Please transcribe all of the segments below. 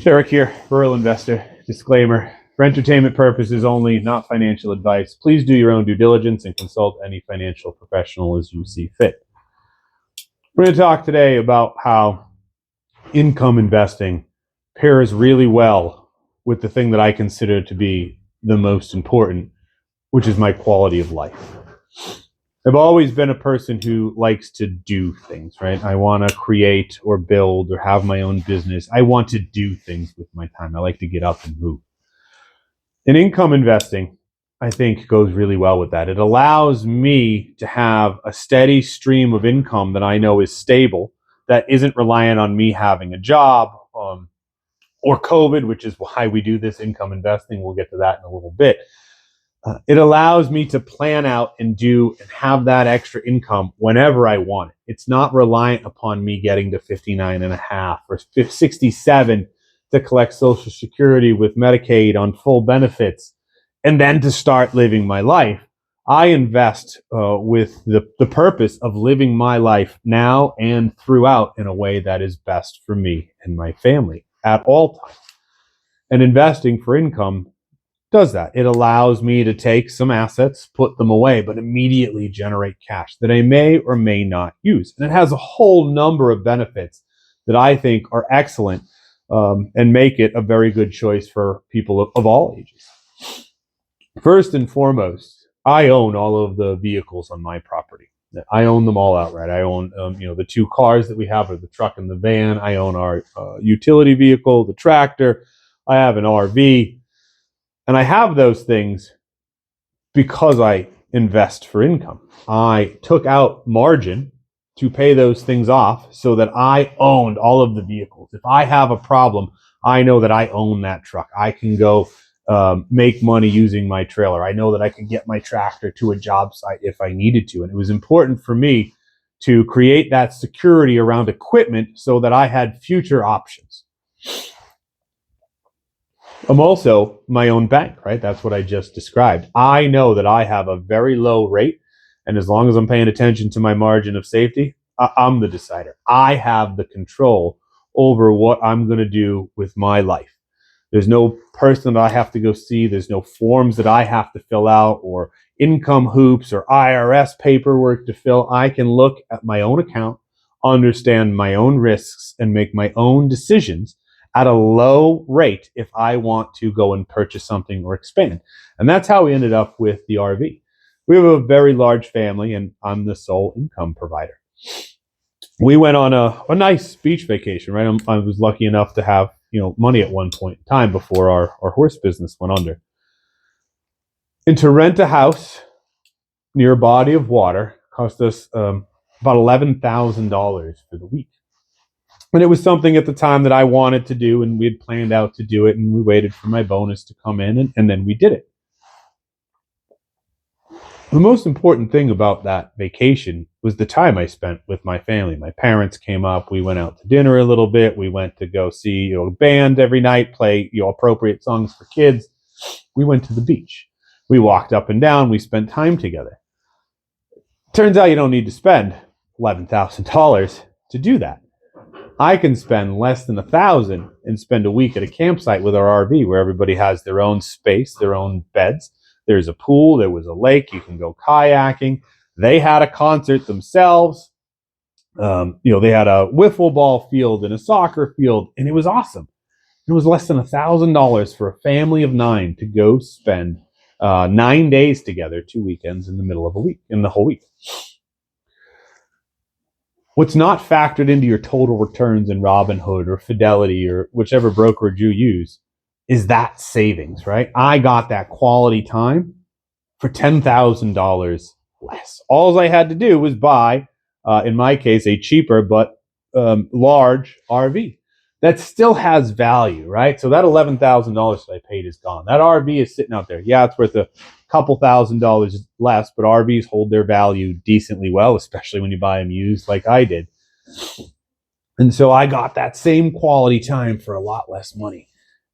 Eric here, rural investor. Disclaimer, for entertainment purposes only, not financial advice. Please do your own due diligence and consult any financial professional as you see fit. We're going to talk today about how income investing pairs really well with the thing that I consider to be the most important, which is my quality of life. I've always been a person who likes to do things, right? I want to create or build or have my own business. I want to do things with my time. I like to get up and move. And income investing, I think, goes really well with that. It allows me to have a steady stream of income that I know is stable, that isn't reliant on me having a job or COVID, which is why we do this income investing. We'll get to that in a little bit. It allows me to plan out and do and have that extra income whenever I want it. It's not reliant upon me getting to 59 and a half or 67 to collect Social Security with Medicaid on full benefits and then to start living my life. I invest with the purpose of living my life now and throughout in a way that is best for me and my family at all times. And investing for income does that. It allows me to take some assets, put them away, but immediately generate cash that I may or may not use. And it has a whole number of benefits that I think are excellent and make it a very good choice for people of all ages. First and foremost, I own all of the vehicles on my property. I own them all outright. I own, the two cars that we have, or the truck and the van. I own our utility vehicle, the tractor. I have an RV. And I have those things because I invest for income. I took out margin to pay those things off so that I owned all of the vehicles. If I have a problem, I know that I own that truck. I can go make money using my trailer. I know that I can get my tractor to a job site if I needed to. And it was important for me to create that security around equipment so that I had future options. I'm also my own bank, right? That's what I just described. I know that I have a very low rate, and as long as I'm paying attention to my margin of safety, I'm the decider. I have the control over what I'm going to do with my life. There's no person that I have to go see. There's no forms that I have to fill out or income hoops or IRS paperwork to fill. I can look at my own account, understand my own risks, and make my own decisions at a low rate if I want to go and purchase something or expand. And that's how we ended up with the RV. We have a very large family, and I'm the sole income provider. We went on a nice beach vacation, right? I was lucky enough to have money at one point in time before our horse business went under. And to rent a house near a body of water cost us about $11,000 for the week. And it was something at the time that I wanted to do, and we had planned out to do it, and we waited for my bonus to come in, and then we did it. The most important thing about that vacation was the time I spent with my family. My parents came up. We went out to dinner a little bit. We went to go see a band every night, play appropriate songs for kids. We went to the beach. We walked up and down. We spent time together. Turns out you don't need to spend $11,000 to do that. I can spend less than $1,000 and spend a week at a campsite with our RV where everybody has their own space, their own beds. There's a pool. There was a lake. You can go kayaking. They had a concert themselves. They had a wiffle ball field and a soccer field, and it was awesome. It was less than $1,000 for a family of 9 to go spend 9 days together, 2 weekends in the middle of a week, in the whole week. What's not factored into your total returns in Robinhood or Fidelity or whichever brokerage you use is that savings, right? I got that quality time for $10,000 less. All I had to do was buy, in my case, a cheaper but large RV that still has value, right? So that $11,000 that I paid is gone. That RV is sitting out there. Yeah, it's worth a couple $1,000s less, but RVs hold their value decently well, especially when you buy them used like I did. And so I got that same quality time for a lot less money.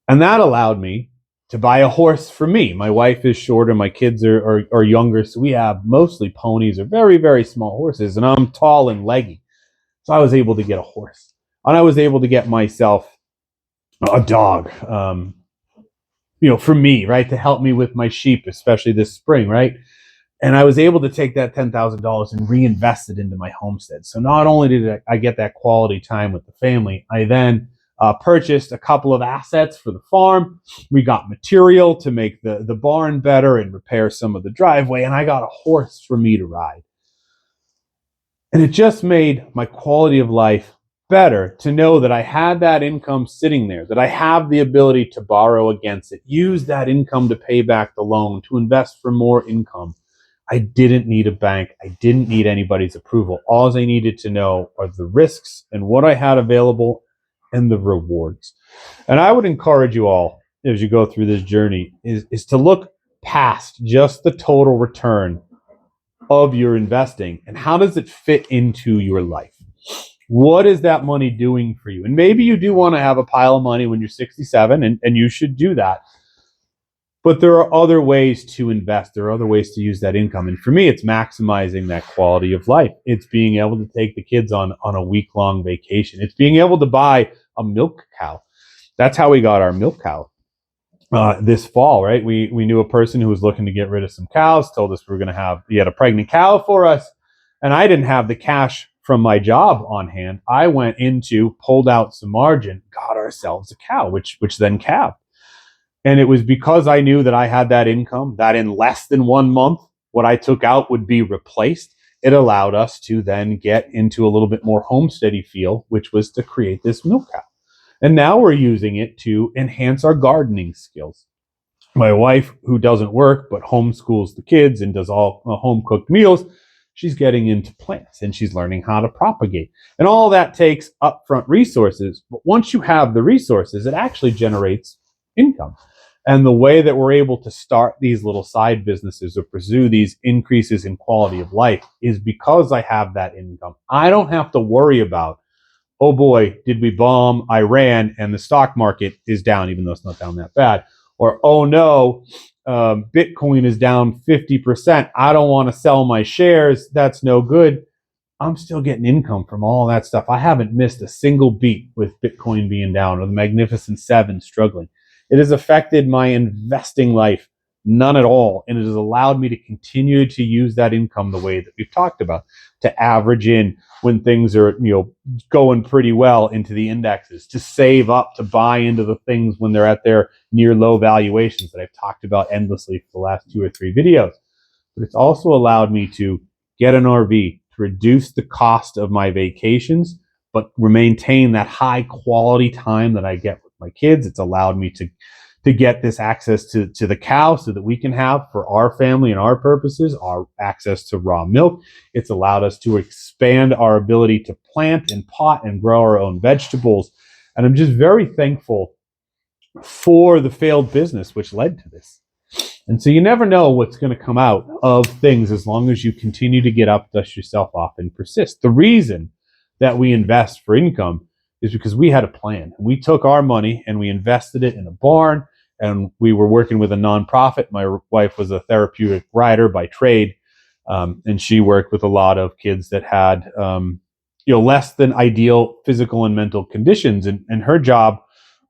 And that allowed me to buy a horse for me. My wife is shorter, my kids are younger, so we have mostly ponies or very, very small horses, and I'm tall and leggy. So I was able to get a horse. And I was able to get myself a dog, for me, right, to help me with my sheep, especially this spring, right? And I was able to take that $10,000 and reinvest it into my homestead. So not only did I get that quality time with the family, I then purchased a couple of assets for the farm. We got material to make the barn better and repair some of the driveway. And I got a horse for me to ride. And it just made my quality of life better to know that I had that income sitting there, that I have the ability to borrow against it, use that income to pay back the loan, to invest for more income. I didn't need a bank. I didn't need anybody's approval. All I needed to know are the risks and what I had available and the rewards. And I would encourage you all, as you go through this journey, is to look past just the total return of your investing and how does it fit into your life? What is that money doing for you? And maybe you do want to have a pile of money when you're 67, and you should do that. But there are other ways to invest. There are other ways to use that income. And for me, it's maximizing that quality of life. It's being able to take the kids on a week-long vacation. It's being able to buy a milk cow. That's how we got our milk cow this fall, right? We knew a person who was looking to get rid of some cows, told us we were going to he had a pregnant cow for us. And I didn't have the cash from my job on hand. I went pulled out some margin, got ourselves a cow, which then calved. And it was because I knew that I had that income, that in less than 1 month, what I took out would be replaced. It allowed us to then get into a little bit more homesteady feel, which was to create this milk cow. And now we're using it to enhance our gardening skills. My wife, who doesn't work but homeschools the kids and does all home cooked meals, she's getting into plants and she's learning how to propagate. And all that takes upfront resources. But once you have the resources, it actually generates income. And the way that we're able to start these little side businesses or pursue these increases in quality of life is because I have that income. I don't have to worry about, oh boy, did we bomb Iran and the stock market is down, even though it's not down that bad. Or, oh no, Bitcoin is down 50%. I don't want to sell my shares. That's no good. I'm still getting income from all that stuff. I haven't missed a single beat with Bitcoin being down or the Magnificent Seven struggling. It has affected my investing life none at all. And it has allowed me to continue to use that income the way that we've talked about, to average in when things are, going pretty well into the indexes, to save up, to buy into the things when they're at their near low valuations that I've talked about endlessly for the last 2 or 3 videos. But it's also allowed me to get an RV, to reduce the cost of my vacations, but maintain that high quality time that I get with my kids. It's allowed me to get this access to the cow so that we can have, for our family and our purposes, our access to raw milk. It's allowed us to expand our ability to plant and pot and grow our own vegetables. And I'm just very thankful for the failed business which led to this. And so you never know what's going to come out of things as long as you continue to get up, dust yourself off, and persist. The reason that we invest for income is because we had a plan. We took our money and we invested it in a barn, and we were working with a nonprofit. My wife was a therapeutic rider by trade, and she worked with a lot of kids that had less than ideal physical and mental conditions. And her job,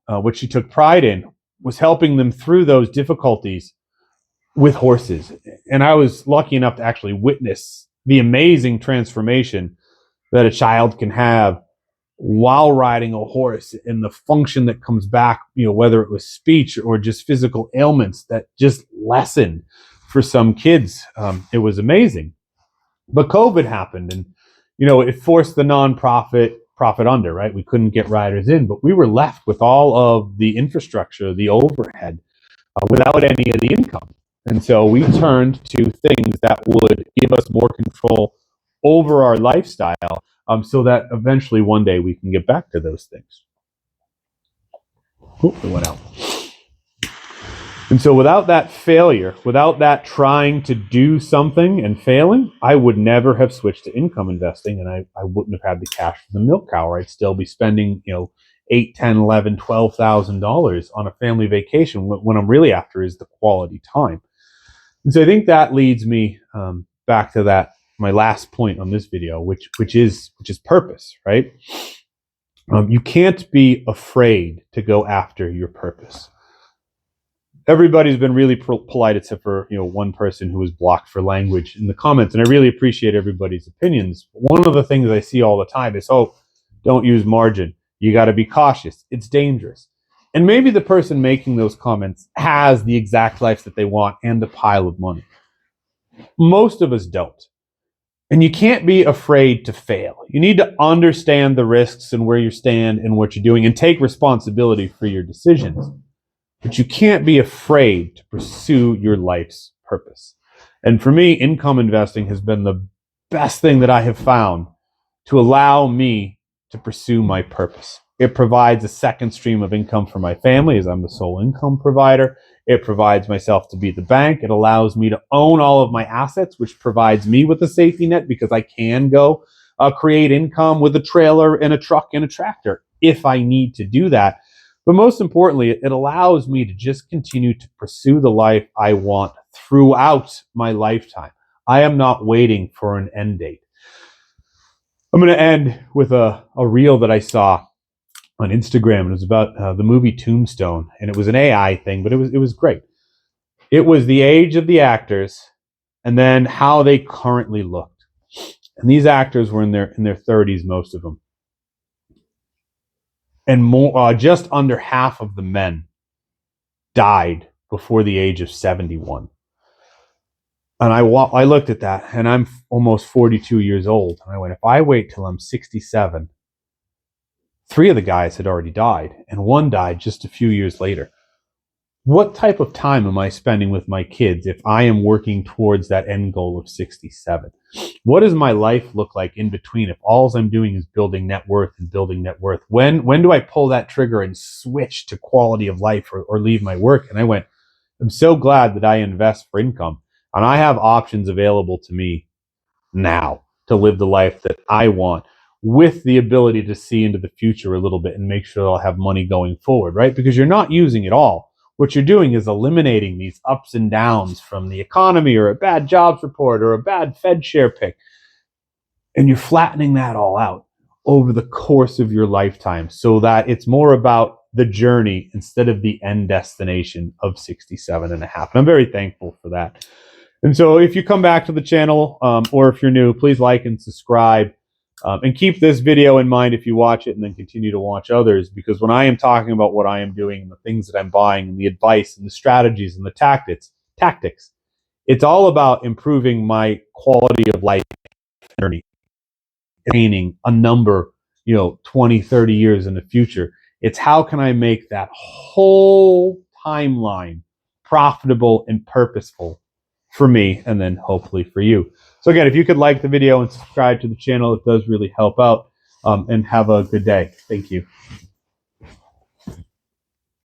which she took pride in, was helping them through those difficulties with horses. And I was lucky enough to actually witness the amazing transformation that a child can have while riding a horse, and the function that comes back, whether it was speech or just physical ailments that just lessened for some kids. It was amazing. But COVID happened, and, it forced the nonprofit profit under, right? We couldn't get riders in, but we were left with all of the infrastructure, the overhead, without any of the income. And so we turned to things that would give us more control over our lifestyle, so that eventually one day we can get back to those things. It went out. And so without that failure, without that trying to do something and failing, I would never have switched to income investing, and I wouldn't have had the cash for the milk cow. I'd still be spending, $8, $10, $11, $12,000 on a family vacation when I'm really after is the quality time. And so I think that leads me back to my last point on this video, which is purpose, right? You can't be afraid to go after your purpose. Everybody's been really polite, except for one person who was blocked for language in the comments, and I really appreciate everybody's opinions. One of the things I see all the time is, "Oh, don't use margin. You got to be cautious. It's dangerous." And maybe the person making those comments has the exact life that they want and a pile of money. Most of us don't. And you can't be afraid to fail. You need to understand the risks and where you stand and what you're doing and take responsibility for your decisions. But you can't be afraid to pursue your life's purpose. And for me, income investing has been the best thing that I have found to allow me to pursue my purpose. It provides a second stream of income for my family, as I'm the sole income provider. It provides myself to be the bank. It allows me to own all of my assets, which provides me with a safety net because I can go create income with a trailer and a truck and a tractor if I need to do that. But most importantly, it allows me to just continue to pursue the life I want throughout my lifetime. I am not waiting for an end date. I'm going to end with a reel that I saw on Instagram. It was about the movie Tombstone, and it was an AI thing, but it was great. It was the age of the actors and then how they currently looked. And these actors were in their 30s, most of them. And just under half of the men died before the age of 71. And I looked at that, and I'm almost 42 years old. And I went, if I wait till I'm 67, 3 of the guys had already died, and 1 died just a few years later. What type of time am I spending with my kids if I am working towards that end goal of 67? What does my life look like in between if all I'm doing is building net worth and building net worth? When do I pull that trigger and switch to quality of life or leave my work? And I went, I'm so glad that I invest for income, and I have options available to me now to live the life that I want, with the ability to see into the future a little bit and make sure I'll have money going forward, right? Because you're not using it all. What you're doing is eliminating these ups and downs from the economy or a bad jobs report or a bad Fed share pick. And you're flattening that all out over the course of your lifetime so that it's more about the journey instead of the end destination of 67 and a half. And I'm very thankful for that. And so if you come back to the channel or if you're new, please like and subscribe. And keep this video in mind if you watch it, and then continue to watch others, because when I am talking about what I am doing and the things that I'm buying and the advice and the strategies and the tactics, it's all about improving my quality of life journey, attaining a number, 20, 30 years in the future. It's how can I make that whole timeline profitable and purposeful for me, and then hopefully for you. So again, if you could like the video and subscribe to the channel, it does really help out. And have a good day. Thank you.